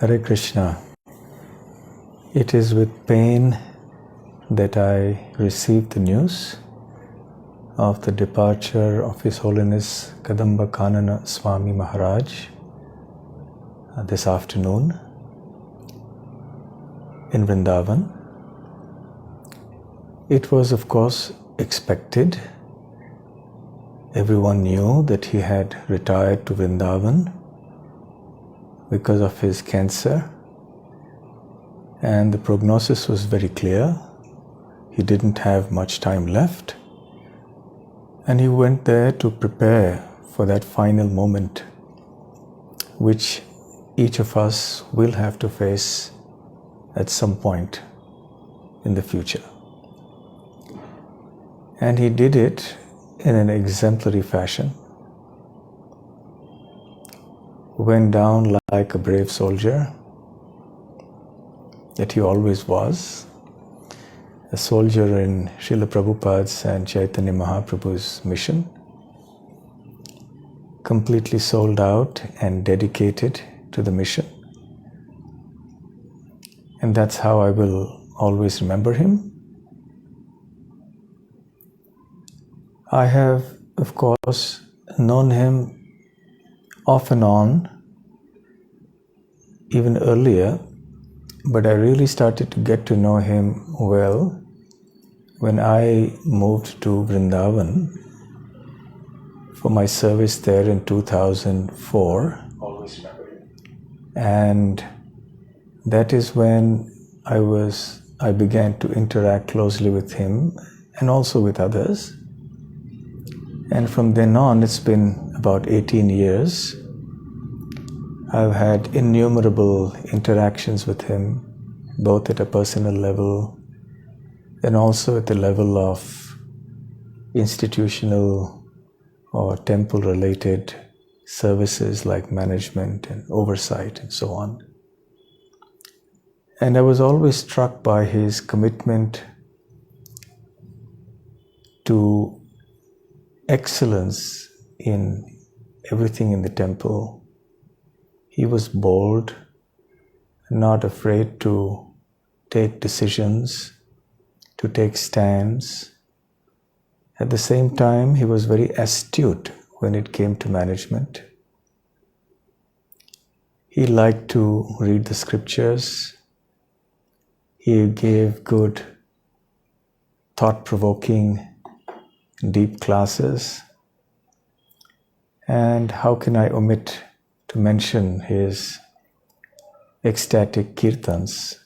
Hare Krishna. It is with pain that I received the news of the departure of His Holiness Kadamba Kanana Swami Maharaj this afternoon in Vrindavan. It was, of course, expected. Everyone knew that he had retired to Vrindavan because of his cancer, and the prognosis was very clear. He didn't have much time left, and he went there to prepare for that final moment which each of us will have to face at some point in the future. And he did it in an exemplary fashion. Went down like a brave soldier that he always was, a soldier in Srila Prabhupada's and Chaitanya Mahaprabhu's mission, completely sold out and dedicated to the mission. And that's how I will always remember him. I have, of course, known him off and on, even earlier, but I really started to get to know him well when I moved to Vrindavan for my service there in 2004. Always remember him. And that is when I began to interact closely with him and also with others. And from then on, it's been about 18 years. I've had innumerable interactions with him, both at a personal level and also at the level of institutional or temple-related services like management and oversight and so on. And I was always struck by his commitment to excellence in everything in the temple. He was bold, not afraid to take decisions, to take stands. At the same time, he was very astute when it came to management. He liked to read the scriptures. He gave good, thought-provoking, deep classes. And how can I omit to mention his ecstatic kirtans?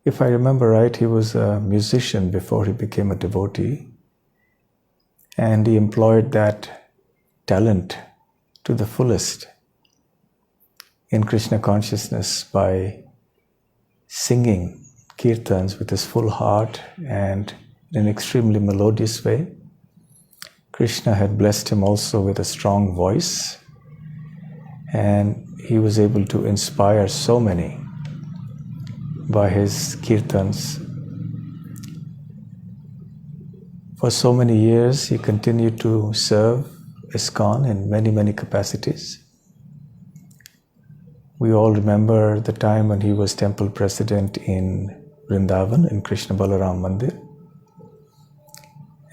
If I remember right, he was a musician before he became a devotee, and he employed that talent to the fullest in Krishna consciousness by singing kirtans with his full heart and in an extremely melodious way. Krishna had blessed him also with a strong voice, and he was able to inspire so many by his kirtans. For so many years, he continued to serve ISKCON in many, many capacities. We all remember the time when he was temple president in Vrindavan, in Krishna Balaram Mandir.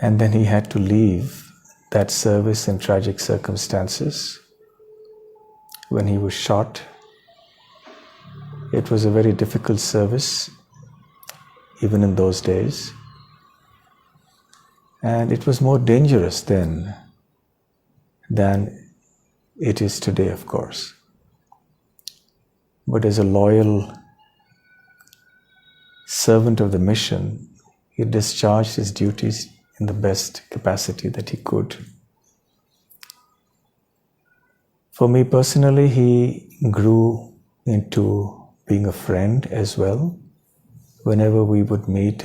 And then he had to leave that service in tragic circumstances when he was shot. It was a very difficult service, even in those days. And it was more dangerous then than it is today, of course. But as a loyal servant of the mission, he discharged his duties in the best capacity that he could. For me personally, he grew into being a friend as well. Whenever we would meet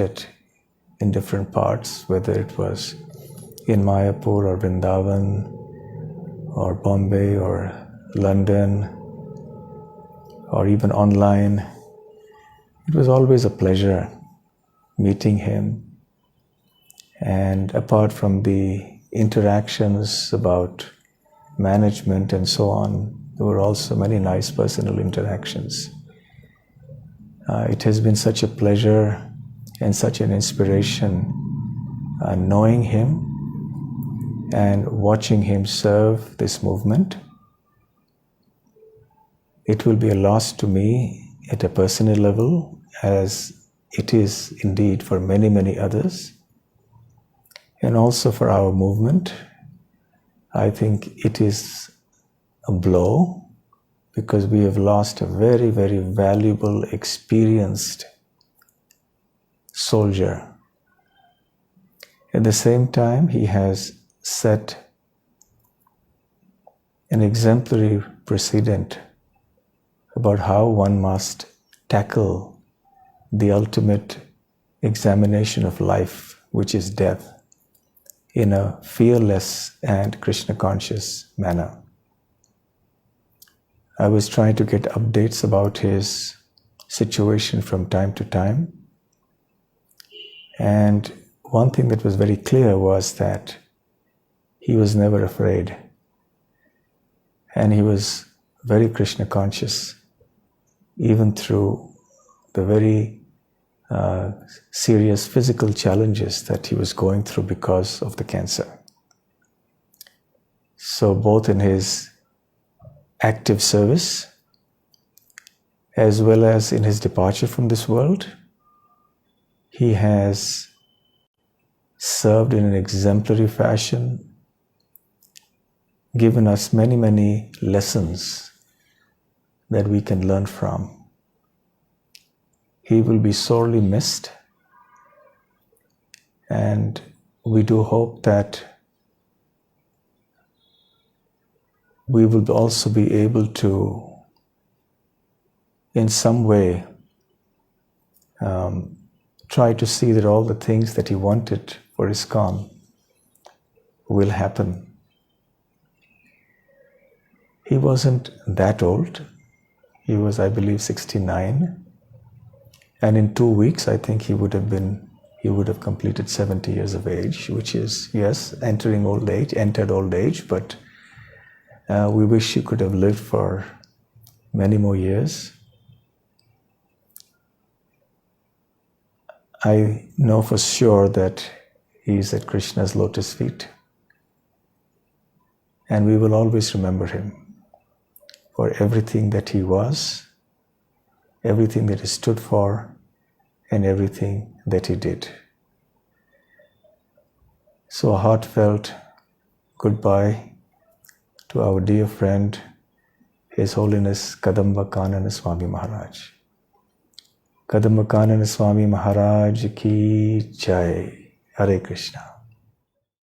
in different parts, whether it was in Mayapur or Vrindavan or Bombay or London or even online, it was always a pleasure meeting him. And apart from the interactions about management and so on, there were also many nice personal interactions. It has been such a pleasure and such an inspiration knowing him and watching him serve this movement. It will be a loss to me at a personal level, as it is indeed for many, many others, and also for our movement. I think it is a blow because we have lost a very, very valuable, experienced soldier. At the same time, he has set an exemplary precedent about how one must tackle the ultimate examination of life, which is death, in a fearless and Krishna-conscious manner. I was trying to get updates about his situation from time to time, and one thing that was very clear was that he was never afraid, and he was very Krishna-conscious, even through the very serious physical challenges that he was going through because of the cancer. So both in his active service as well as in his departure from this world, he has served in an exemplary fashion, given us many, many lessons that we can learn from. He will be sorely missed, and we do hope that we will also be able to, in some way, try to see that all the things that he wanted for ISKCON will happen. He wasn't that old. He was, I believe, 69. And in 2 weeks, I think he would have completed 70 years of age, which is, yes, entered old age, but we wish he could have lived for many more years. I know for sure that he is at Krishna's lotus feet, and we will always remember him for everything that he was, everything that he stood for, and everything that he did. So a heartfelt goodbye to our dear friend, His Holiness Kadamba Kanana Swami Maharaj. Kadamba Kanana Swami Maharaj ki jai. Hare Krishna.